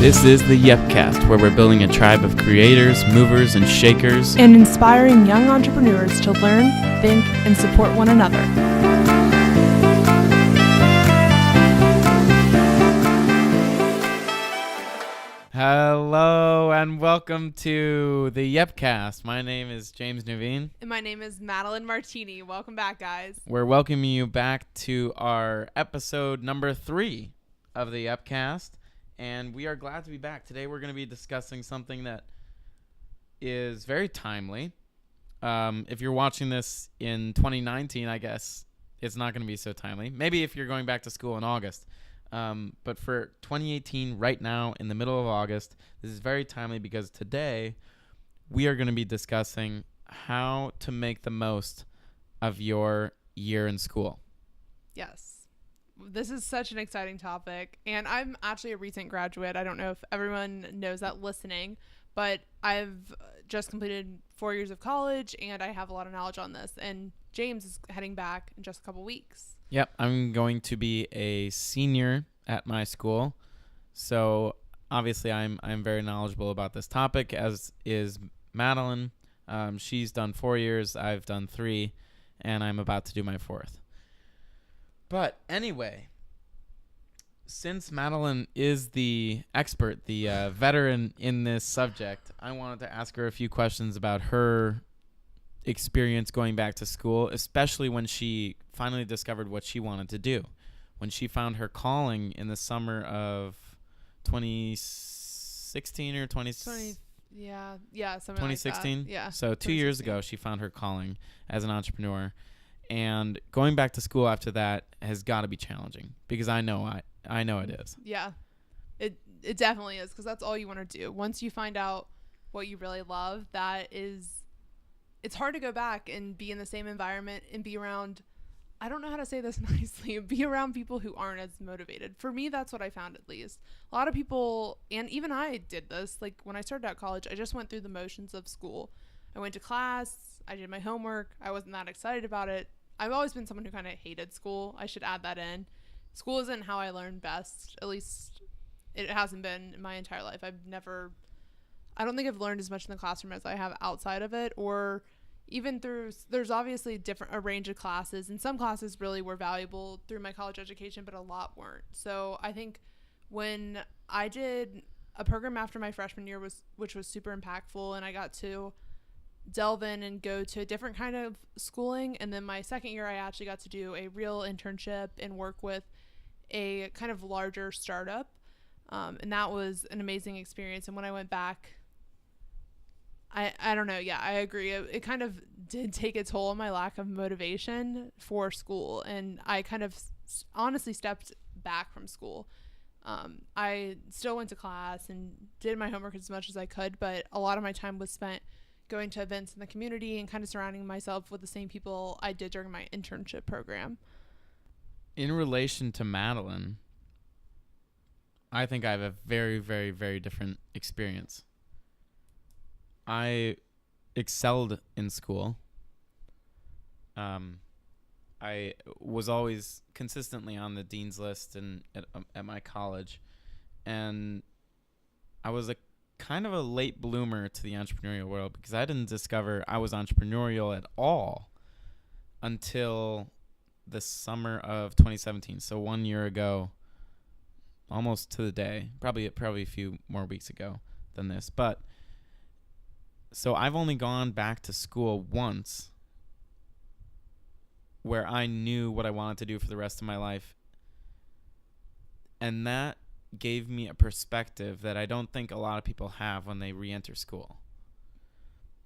This is the Yepcast, where we're building a tribe of creators, movers, and shakers, and inspiring young entrepreneurs to learn, think, and support one another. Hello and welcome to the Yepcast. My name is James Nuveen. And my name is Madeline Martini. Welcome back, guys. We're welcoming you back to our episode number 3 of the Yepcast. And we are glad to be back. Today we're going to be discussing something that is very timely. If you're watching this in 2019, I guess it's not going to be so timely. Maybe if you're going back to school in August. But for 2018, right now, in the middle of August, this is very timely because today we are going to be discussing how to make the most of your year in school. Yes. This is such an exciting topic, and I'm actually a recent graduate. I don't know if everyone knows that listening, but I've just completed 4 years of college, and I have a lot of knowledge on this, and James is heading back in just a couple weeks. Yep, I'm going to be a senior at my school, so obviously I'm very knowledgeable about this topic, as is Madeline. She's done 4 years, I've done 3, and I'm about to do my 4th. But anyway, since Madeline is the expert, the veteran in this subject, I wanted to ask her a few questions about her experience going back to school, especially when she finally discovered what she wanted to do. When she found her calling in the summer of 2016 or 2016? Something like that. Yeah. So 2 years ago, she found her calling as an entrepreneur. And going back to school after that has got to be challenging because I know it is. Yeah, it definitely is, because that's all you want to do. Once you find out what you really love, it's hard to go back and be in the same environment and be around, I don't know how to say this nicely, be around people who aren't as motivated. For me, that's what I found, at least. A lot of people, and even I did this, like when I started out college, I just went through the motions of school. I went to class, I did my homework, I wasn't that excited about it. I've always been someone who kind of hated school. I should add that in. School isn't how I learn best. At least it hasn't been in my entire life. I don't think I've learned as much in the classroom as I have outside of it, or even there's obviously a range of classes, and some classes really were valuable through my college education, but a lot weren't. So I think when I did a program after my freshman year, which was super impactful, and I got to delve in and go to a different kind of schooling. And then my second year, I actually got to do a real internship and work with a kind of larger startup. And that was an amazing experience. And when I went back, I don't know. Yeah, I agree. It kind of did take a toll on my lack of motivation for school. And I kind of honestly stepped back from school. I still went to class and did my homework as much as I could, but a lot of my time was spent going to events in the community and kind of surrounding myself with the same people I did during my internship program. In relation to Madeline, I think I have a very, very, very different experience. I excelled in school. I was always consistently on the dean's list and at my college, and I was a kind of a late bloomer to the entrepreneurial world because I didn't discover I was entrepreneurial at all until the summer of 2017. So 1 year ago, almost to the day, probably a few more weeks ago than this. But so I've only gone back to school once where I knew what I wanted to do for the rest of my life. And that gave me a perspective that I don't think a lot of people have when they re-enter school.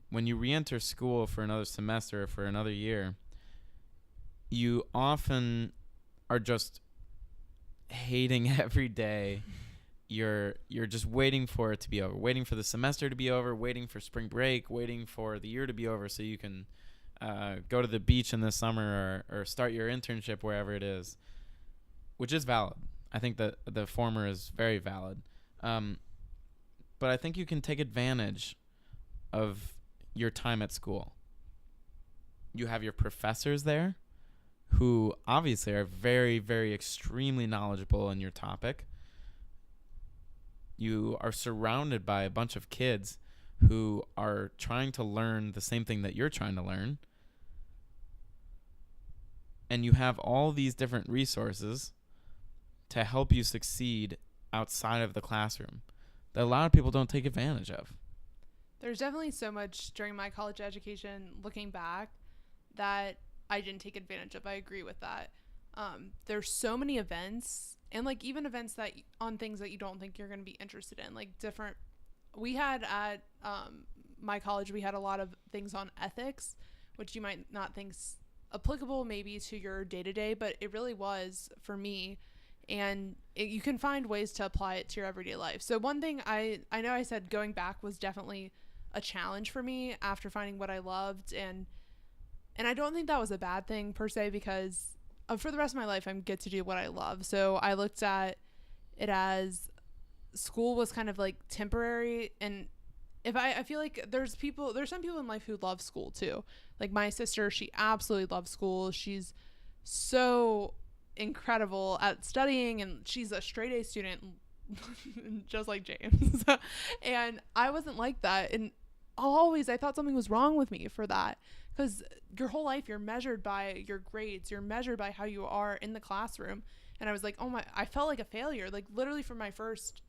When you re-enter school for another semester or for another year, you often are just hating every day. You're just waiting for it to be over, waiting for the semester to be over, waiting for spring break, waiting for the year to be over so you can go to the beach in the summer or start your internship wherever it is, which is valid. I think that the former is very valid. But I think you can take advantage of your time at school. You have your professors there who obviously are very, very extremely knowledgeable in your topic. You are surrounded by a bunch of kids who are trying to learn the same thing that you're trying to learn. And you have all these different resources to help you succeed outside of the classroom that a lot of people don't take advantage of. There's definitely so much during my college education, looking back, that I didn't take advantage of. I agree with that. There's so many events, and like even events that on things that you don't think you're going to be interested in, like different. We had at my college, we had a lot of things on ethics, which you might not think's applicable maybe to your day to day, but it really was for me. And you can find ways to apply it to your everyday life. So one thing I know I said going back was definitely a challenge for me after finding what I loved, and I don't think that was a bad thing per se, because for the rest of my life I get to do what I love. So I looked at it as school was kind of like temporary, and if I feel like there's some people in life who love school too. Like my sister, she absolutely loves school. She's so incredible at studying, and she's a straight A student just like James. And I wasn't like that, and I thought something was wrong with me for that, because your whole life you're measured by your grades, you're measured by how you are in the classroom. And I was like, oh my, I felt like a failure, like literally from my first,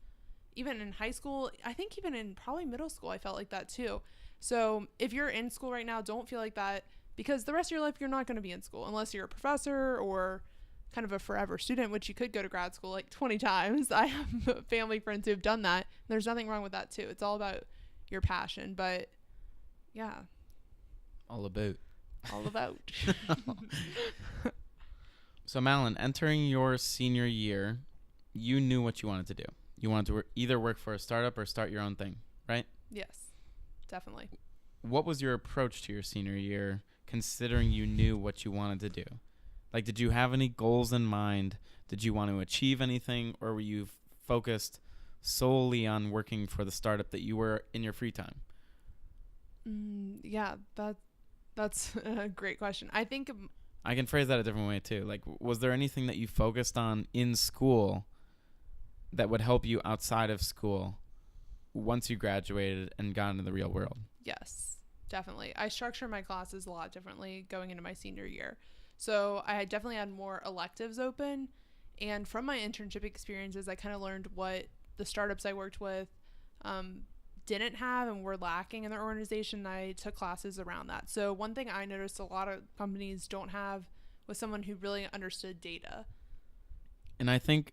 even in high school, I think even in probably middle school I felt like that too. So if you're in school right now, don't feel like that, because the rest of your life you're not going to be in school unless you're a professor or kind of a forever student, which you could go to grad school like 20 times. I have family friends who have done that. There's nothing wrong with that too. It's all about your passion. But yeah, all about So Madeline, entering your senior year, you knew what you wanted to do. You wanted to either work for a startup or start your own thing, right? Yes, definitely. What was your approach to your senior year, considering you knew what you wanted to do? Like, did you have any goals in mind? Did you want to achieve anything, or were you focused solely on working for the startup that you were in your free time? Yeah, that's a great question. I think I can phrase that a different way too. Like, was there anything that you focused on in school that would help you outside of school once you graduated and got into the real world? Yes, definitely. I structure my classes a lot differently going into my senior year. So I definitely had more electives open. And from my internship experiences, I kind of learned what the startups I worked with didn't have and were lacking in their organization. I took classes around that. So one thing I noticed a lot of companies don't have was someone who really understood data. And I think,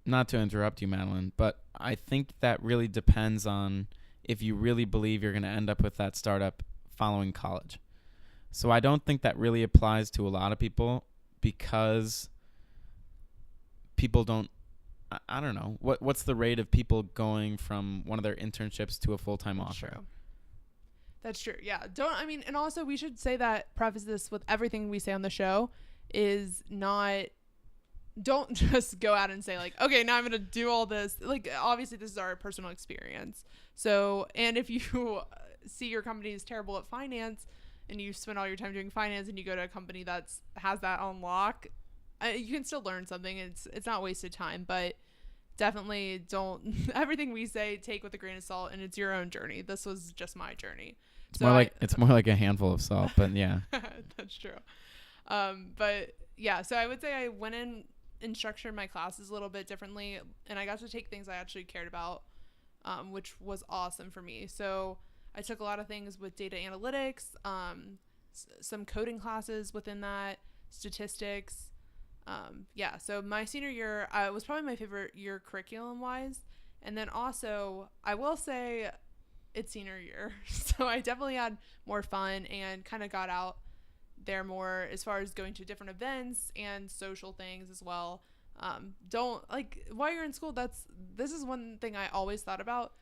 not to interrupt you, Madeline, but I think that really depends on if you really believe you're going to end up with that startup following college. So I don't think that really applies to a lot of people, because people don't, I don't know, what's the rate of people going from one of their internships to a full-time offer? True. That's true. Yeah. And also we should say that, preface this with everything we say on the show is not, don't just go out and say like, okay, now I'm going to do all this. Like, obviously this is our personal experience. So, and if you see your company is terrible at finance and you spend all your time doing finance and you go to a company that's has that on lock, you can still learn something. It's not wasted time, but definitely don't, everything we say, take with a grain of salt, and it's your own journey. This was just my journey. It's more like a handful of salt, but yeah. That's true. But yeah, so I would say I went in and structured my classes a little bit differently, and I got to take things I actually cared about, which was awesome for me. So I took a lot of things with data analytics, some coding classes within that, statistics. Yeah, so my senior year was probably my favorite year curriculum wise. And then also I will say it's senior year. So I definitely had more fun and kind of got out there more as far as going to different events and social things as well. Don't like while you're in school, this is one thing I always thought about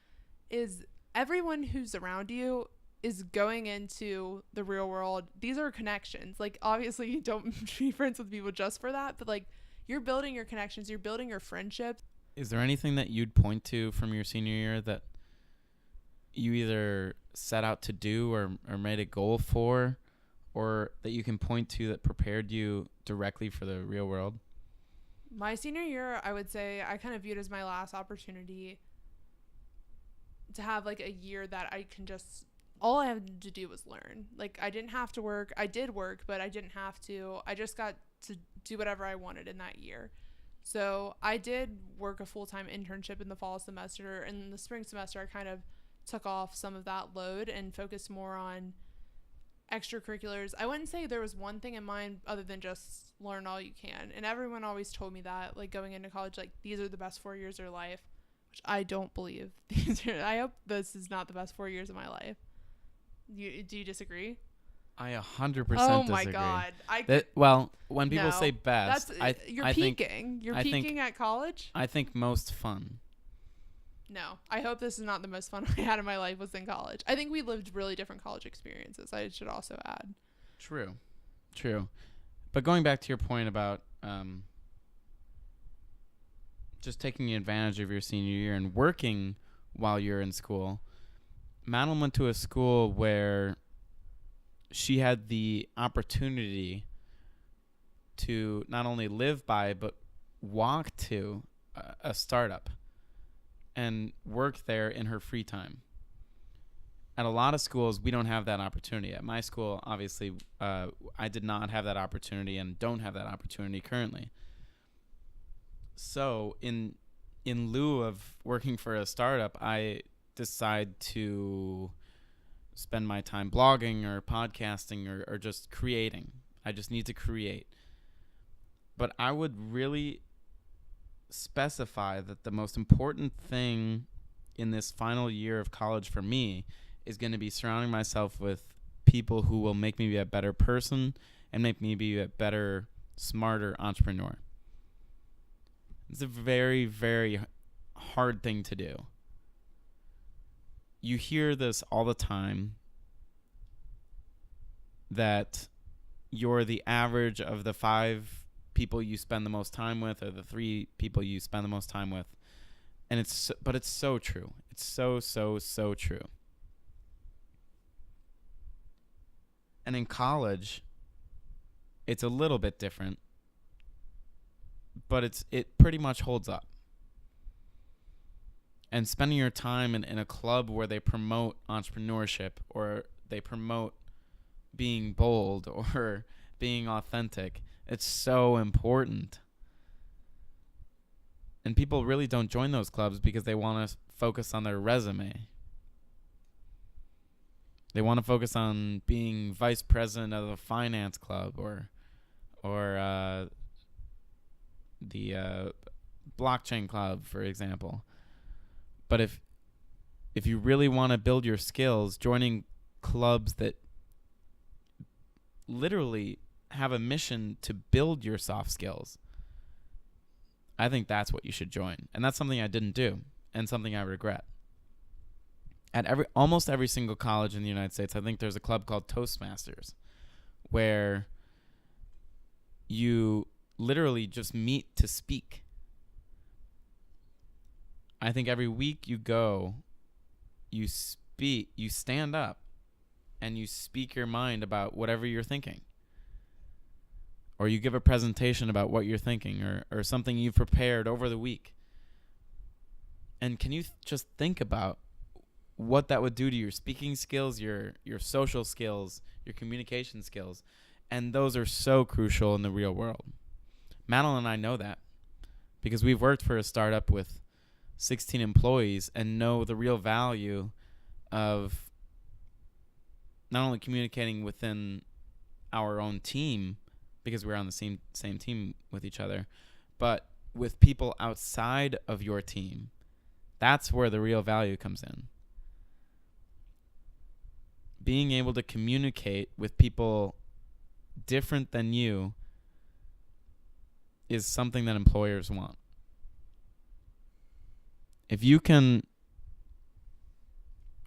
is everyone who's around you is going into the real world. These are connections. Like, obviously you don't be friends with people just for that, but like you're building your connections, you're building your friendships. Is there anything that you'd point to from your senior year that you either set out to do or made a goal for, or that you can point to that prepared you directly for the real world? My senior year, I would say I kind of viewed as my last opportunity to have like a year that I can just, all I had to do was learn. Like I didn't have to work. I did work, but I didn't have to. I just got to do whatever I wanted in that year. So I did work a full-time internship in the fall semester. And in the spring semester, I kind of took off some of that load and focused more on extracurriculars. I wouldn't say there was one thing in mind other than just learn all you can. And everyone always told me that, like going into college, like these are the best 4 years of your life, which I don't believe. I hope this is not the best 4 years of my life. Do you disagree? I 100% Oh disagree. my God! Well, when people No, say best, you're I think peaking. You're I think- peaking at college. I think most fun. No, I hope this is not the most fun I had in my life was in college. I think we lived really different college experiences. I should also add. True. But going back to your point about just taking advantage of your senior year and working while you're in school, Madeline went to a school where she had the opportunity to not only live by but walk to a startup and work there in her free time. At a lot of schools, we don't have that opportunity. At my school, obviously, I did not have that opportunity and don't have that opportunity currently. So in lieu of working for a startup, I decide to spend my time blogging or podcasting or just creating. I just need to create. But I would really specify that the most important thing in this final year of college for me is going to be surrounding myself with people who will make me be a better person and make me be a better, smarter entrepreneur. It's a very, very hard thing to do. You hear this all the time, that you're the average of the 5 people you spend the most time with or the 3 people you spend the most time with. And it's so true. It's so true. And in college, it's a little bit different, but it pretty much holds up. And spending your time in a club where they promote entrepreneurship or they promote being bold or being authentic, it's so important. And people really don't join those clubs because they want to focus on their resume. They want to focus on being vice president of the finance club or the blockchain club, for example. But if you really want to build your skills, joining clubs that literally have a mission to build your soft skills, I think that's what you should join. And that's something I didn't do and something I regret. At almost every single college in the United States, I think there's a club called Toastmasters where you literally just meet to speak. I think every week you go, you stand up and you speak your mind about whatever you're thinking. Or you give a presentation about what you're thinking or something you've prepared over the week. And can you just think about what that would do to your speaking skills, your social skills, your communication skills? And those are so crucial in the real world. Madeline and I know that because we've worked for a startup with 16 employees and know the real value of not only communicating within our own team, because we're on the same team with each other, but with people outside of your team. That's where the real value comes in. Being able to communicate with people different than you is something that employers want. If you can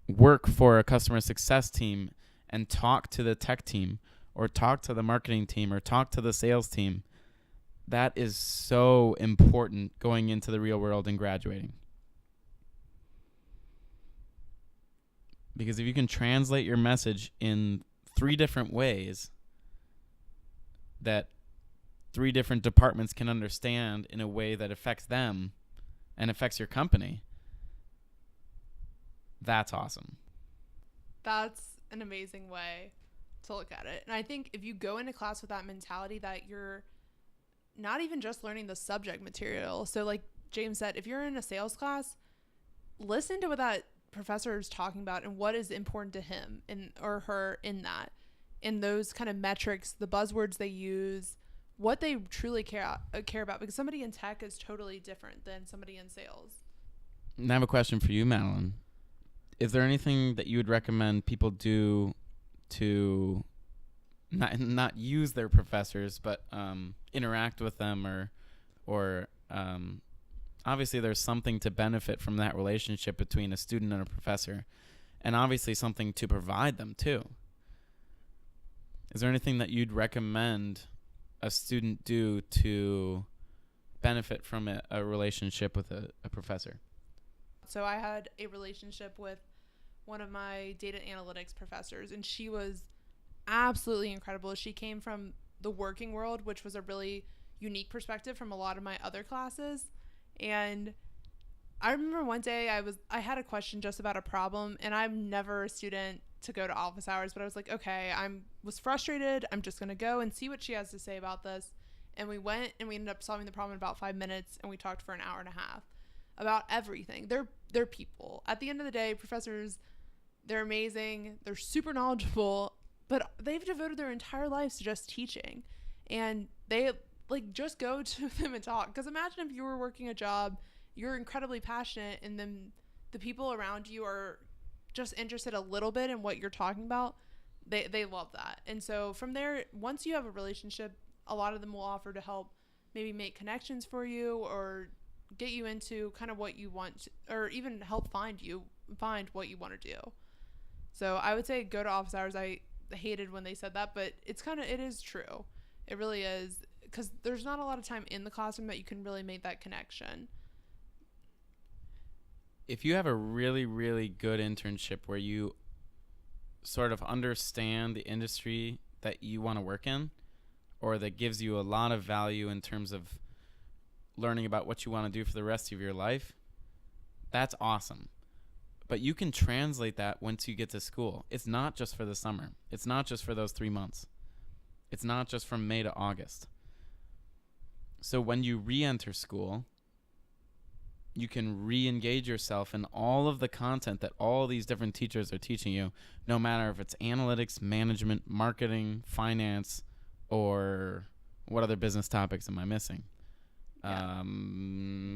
work for a customer success team and talk to the tech team or talk to the marketing team or talk to the sales team, that is so important going into the real world and graduating. Because if you can translate your message in 3 different ways that 3 different departments can understand in a way that affects them and affects your company, That's awesome. That's an amazing way to look at it. And I think if you go into class with that mentality that you're not even just learning the subject material. So like James said, if you're in a sales class, listen to what that professor is talking about and what is important to him or her in that. In those kind of metrics, the buzzwords they use, what they truly care about, because somebody in tech is totally different than somebody in sales. And I have a question for you, Madeline. Is there anything that you would recommend people do to not use their professors, but interact with them, or obviously there's something to benefit from that relationship between a student and a professor, and obviously something to provide them too. Is there anything that you'd recommend a student do to benefit from a relationship with a professor? So I had a relationship with one of my data analytics professors, and she was absolutely incredible. She came from the working world, which was a really unique perspective from a lot of my other classes. And I remember one day I had a question just about a problem, and I'm never a student to go to office hours, but I was like, okay, was frustrated. I'm just going to go and see what she has to say about this. And we went and we ended up solving the problem in about 5 minutes, and we talked for an hour and a half about everything. They're people. At the end of the day, professors, they're amazing. They're super knowledgeable, but they've devoted their entire lives to just teaching. And they like just go to them and talk. Because imagine if you were working a job, you're incredibly passionate, and then the people around you are just interested a little bit in what you're talking about. They love that. And so from there, once you have a relationship, a lot of them will offer to help maybe make connections for you or get you into kind of what you want, or even help find what you want to do. So I would say go to office hours. I hated when they said that, but it is true. It really is, because there's not a lot of time in the classroom that you can really make that connection. If you have a really, really good internship where you sort of understand the industry that you want to work in, or that gives you a lot of value in terms of learning about what you want to do for the rest of your life, that's awesome. But you can translate that once you get to school. It's not just for the summer. It's not just for those 3 months. It's not just from May to August. So when you re-enter school, you can re-engage yourself in all of the content that all these different teachers are teaching you, no matter if it's analytics, management, marketing, finance, or what other business topics am I missing? Yeah.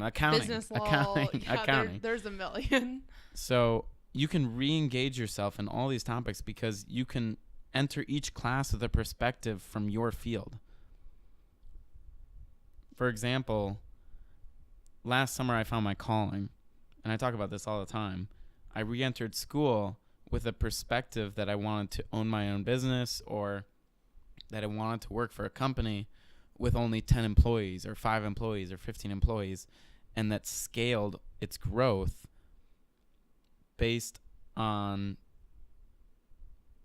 Accounting. Business law. Accounting. There's a million. So you can re-engage yourself in all these topics because you can enter each class with a perspective from your field. For example, last summer I found my calling, and I talk about this all the time. I re-entered school with a perspective that I wanted to own my own business, or that I wanted to work for a company with only 10 employees or 5 employees or 15 employees, and that scaled its growth based on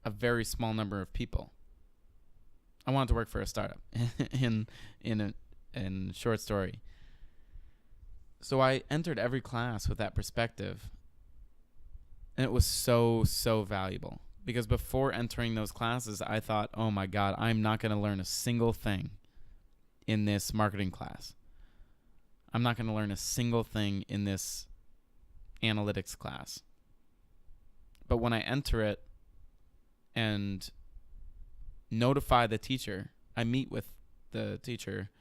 a very small number of people. I wanted to work for a startup in short story. So I entered every class with that perspective, and it was so, so valuable. Because before entering those classes, I thought, oh my God, I'm not going to learn a single thing in this marketing class. I'm not going to learn a single thing in this analytics class. But when I enter it and notify the teacher, I meet with the teacher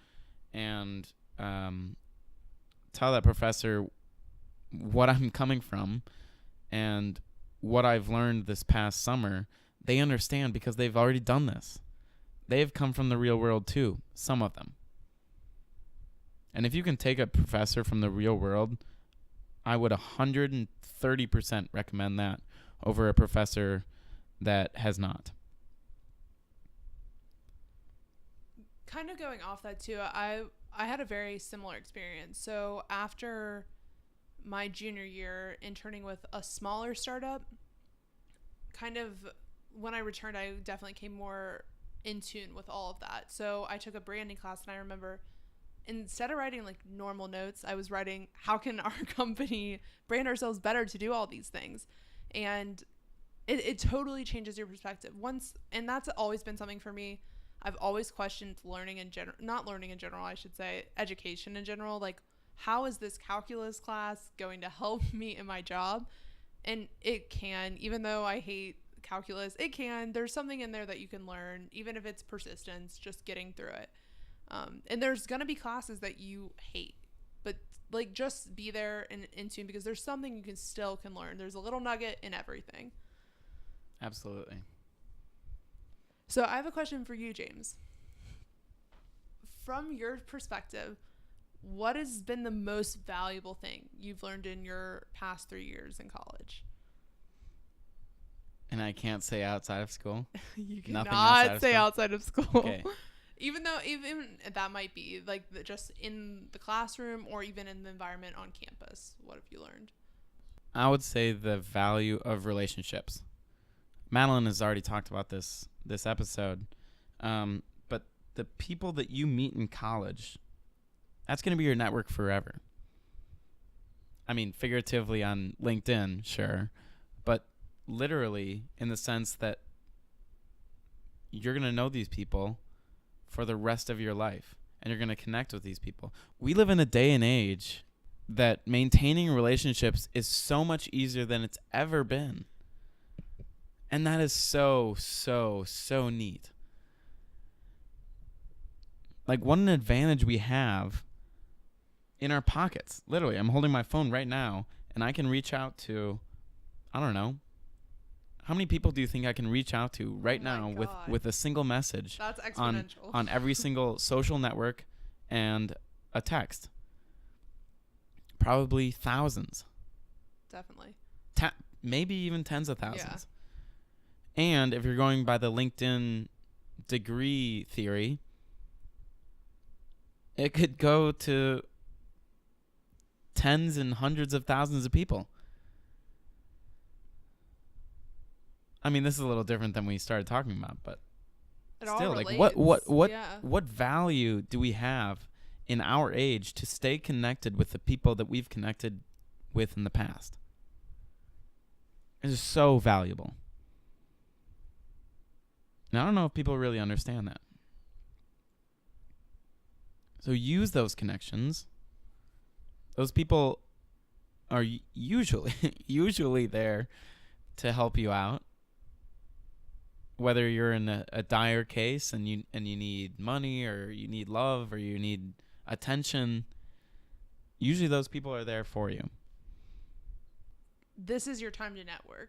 and tell that professor what I'm coming from and what I've learned this past summer, they understand because they've already done this. They've come from the real world too, some of them. And if you can take a professor from the real world, I would 130% recommend that over a professor that has not. Kind of going off that too, I had a very similar experience. So after my junior year, interning with a smaller startup, kind of when I returned, I definitely came more in tune with all of that. So I took a branding class, and I remember instead of writing like normal notes, I was writing, how can our company brand ourselves better to do all these things? And it totally changes your perspective. And that's always been something for me. I've always questioned learning in general, not learning in general, I should say, education in general. Like, how is this calculus class going to help me in my job? And it can, even though I hate calculus, it can. There's something in there that you can learn, even if it's persistence, just getting through it. And there's going to be classes that you hate, but like just be there and in tune, because there's something you can learn. There's a little nugget in everything. Absolutely. So I have a question for you, James. From your perspective, what has been the most valuable thing you've learned in your past 3 years in college? And I can't say outside of school. You cannot say outside of school. Okay. Even that might be like just in the classroom or even in the environment on campus. What have you learned? I would say the value of relationships. Madeline has already talked about this episode. But the people that you meet in college, that's going to be your network forever. I mean, figuratively on LinkedIn, sure. But literally in the sense that you're going to know these people for the rest of your life, and you're going to connect with these people. We live in a day and age that maintaining relationships is so much easier than it's ever been. And that is so, so, so neat. Like, what an advantage we have in our pockets. Literally, I'm holding my phone right now, and I can reach out to, I don't know, how many people do you think I can reach out to right now with a single message? That's exponential. On every single social network and a text? Probably thousands. Definitely. Maybe even tens of thousands. Yeah. And if you're going by the LinkedIn degree theory, it could go to tens and hundreds of thousands of people. I mean, this is a little different than we started talking about, but still, like, what value do we have in our age to stay connected with the people that we've connected with in the past? It is so valuable. And I don't know if people really understand that. So use those connections. Those people are usually there to help you out. Whether you're in a dire case and you need money, or you need love, or you need attention, usually those people are there for you. This is your time to network.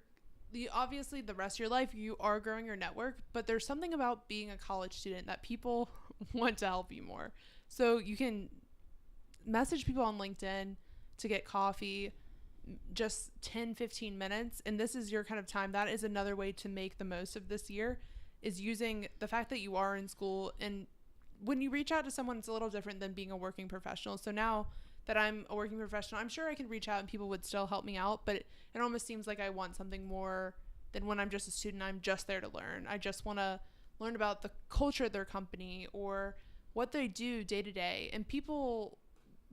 Obviously, the rest of your life, you are growing your network, but there's something about being a college student that people want to help you more. So you can message people on LinkedIn to get coffee, just 10, 15 minutes. And this is your kind of time. That is another way to make the most of this year, is using the fact that you are in school. And when you reach out to someone, it's a little different than being a working professional. So now that I'm a working professional, I'm sure I can reach out and people would still help me out, but it almost seems like I want something more than when I'm just a student. I'm just there to learn. I just want to learn about the culture of their company or what they do day to day. And people,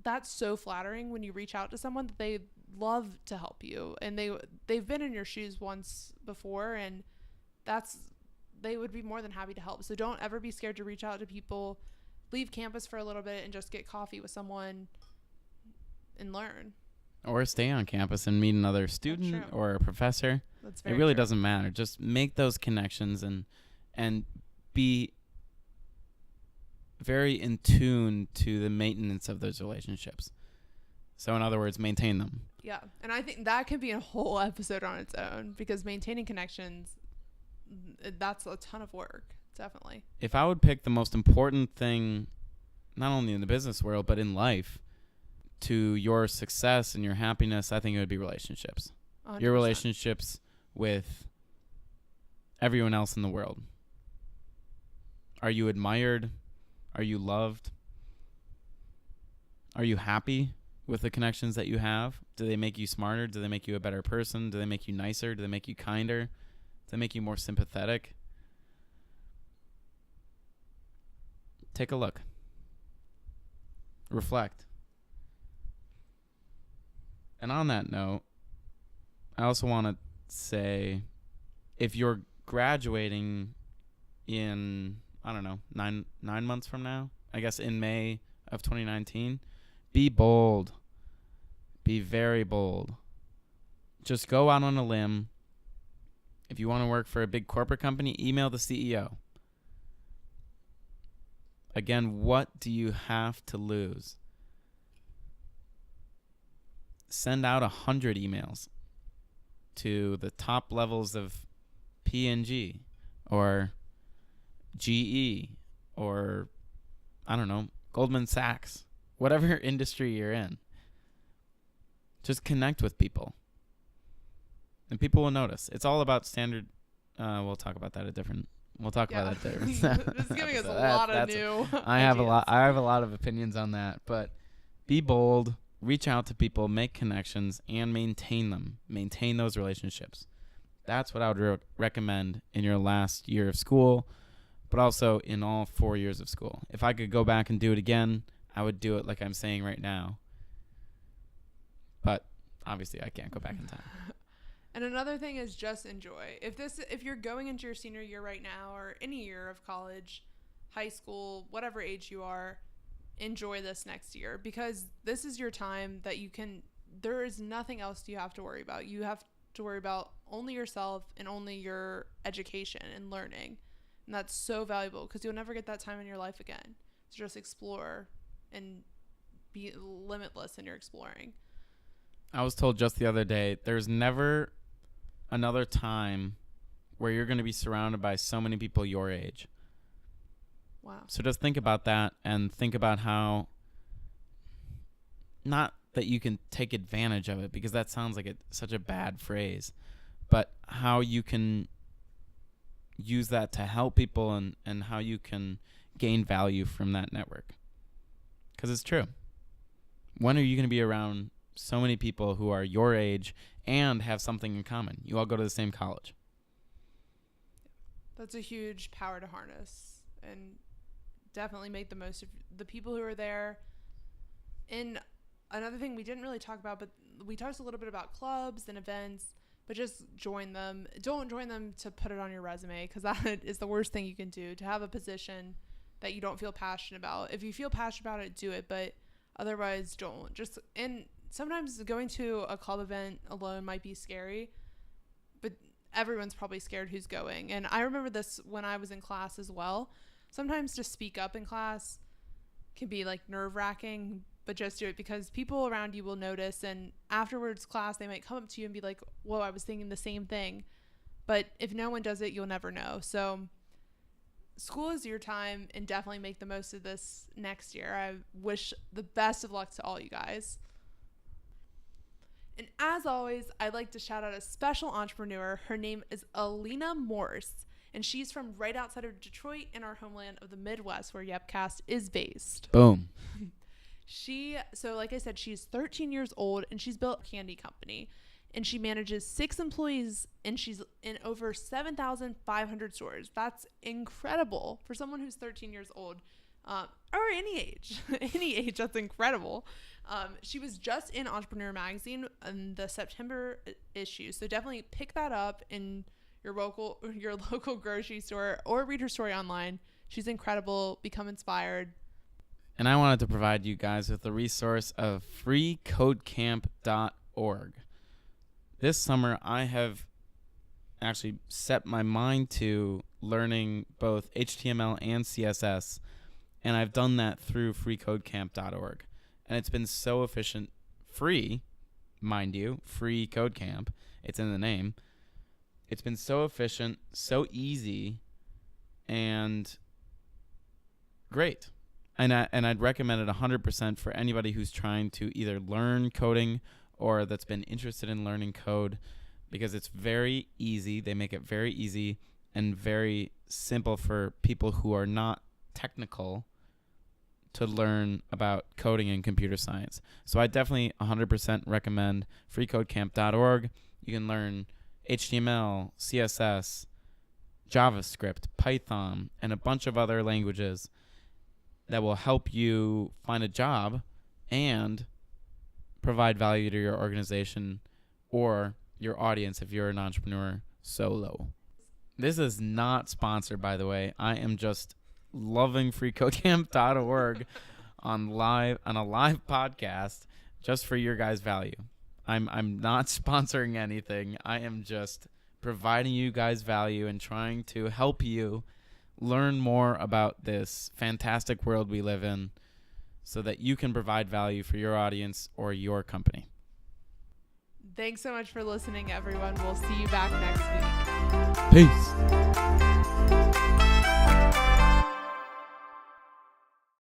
that's so flattering when you reach out to someone that they love to help you, and they've been in your shoes once before, and they would be more than happy to help. So don't ever be scared to reach out to people. Leave campus for a little bit and just get coffee with someone and learn. Or stay on campus and meet another student or a professor. That's very It really true. doesn't matter. Just make those connections and be very in tune to the maintenance of those relationships. So in other words, maintain them. Yeah. And I think that could be a whole episode on its own, because maintaining connections, that's a ton of work. Definitely. If I would pick the most important thing, not only in the business world, but in life, to your success and your happiness, I think it would be relationships. 100%. Your relationships with everyone else in the world. Are you admired? Are you loved? Are you happy with the connections that you have? Do they make you smarter? Do they make you a better person? Do they make you nicer? Do they make you kinder? Do they make you more sympathetic? Take a look. Reflect. And on that note, I also want to say if you're graduating in, I don't know, nine months from now, I guess in May of 2019, be bold. Be very bold. Just go out on a limb. If you want to work for a big corporate company, email the CEO. Again, what do you have to lose? Send out 100 emails to the top levels of P&G or GE or, I don't know, Goldman Sachs, whatever industry you're in. Just connect with people. And people will notice. It's all about standard. We'll talk about that We'll talk about that different. This is giving us a lot of new I have a lot of opinions on that. But be bold. Reach out to people. Make connections and maintain them. Maintain those relationships. That's what I would recommend in your last year of school, but also in all 4 years of school. If I could go back and do it again, I would do it like I'm saying right now. But obviously, I can't go back in time. And another thing is just enjoy. If you're going into your senior year right now or any year of college, high school, whatever age you are, enjoy this next year because this is your time that there is nothing else you have to worry about. You have to worry about only yourself and only your education and learning. And that's so valuable because you'll never get that time in your life again. So just explore and be limitless in your exploring. I was told just the other day, there's never another time where you're going to be surrounded by so many people your age. Wow. So just think about that and think about how, not that you can take advantage of it because that sounds like such a bad phrase, but how you can use that to help people and how you can gain value from that network. Because it's true. When are you going to be around so many people who are your age and have something in common? You all go to the same college. That's a huge power to harness and definitely make the most of the people who are there. And another thing we didn't really talk about, but we talked a little bit about clubs and events, but just join them. Don't join them to put it on your resume because that is the worst thing you can do, to have a position that you don't feel passionate about. If you feel passionate about it, do it, but otherwise don't. And sometimes going to a club event alone might be scary, but everyone's probably scared who's going. And I remember this when I was in class as well. Sometimes to speak up in class can be like nerve-wracking, but just do it because people around you will notice, and afterwards class they might come up to you and be like, whoa, I was thinking the same thing. But if no one does it, you'll never know. So school is your time, and definitely make the most of this next year. I wish the best of luck to all you guys. And as always, I'd like to shout out a special entrepreneur. Her name is Alina Morse, and she's from right outside of Detroit in our homeland of the Midwest where Yepcast is based. Boom. So like I said, she's 13 years old, and she's built a candy company, and she manages 6 employees, and she's in over 7,500 stores. That's incredible for someone who's 13 years old, or any age. Any age, that's incredible. She was just in Entrepreneur Magazine in the September issue, so definitely pick that up in your local grocery store or read her story online. She's incredible. Become inspired. And I wanted to provide you guys with the resource of freecodecamp.org. This summer, I have actually set my mind to learning both HTML and CSS, and I've done that through freecodecamp.org. And it's been so efficient, free, mind you, free code camp. It's in the name. It's been so efficient, so easy, and great. And I'd recommend it 100% for anybody who's trying to either learn coding or that's been interested in learning code, because it's very easy. They make it very easy and very simple for people who are not technical to learn about coding and computer science. So I definitely 100% recommend freecodecamp.org. You can learn HTML, CSS, JavaScript, Python, and a bunch of other languages that will help you find a job and provide value to your organization or your audience if you're an entrepreneur solo. This is not sponsored, by the way. I am just loving freecodecamp.org on a live podcast just for your guys' value. I'm not sponsoring anything. I am just providing you guys value and trying to help you learn more about this fantastic world we live in so that you can provide value for your audience or your company. Thanks so much for listening, everyone. We'll see you back next week. Peace.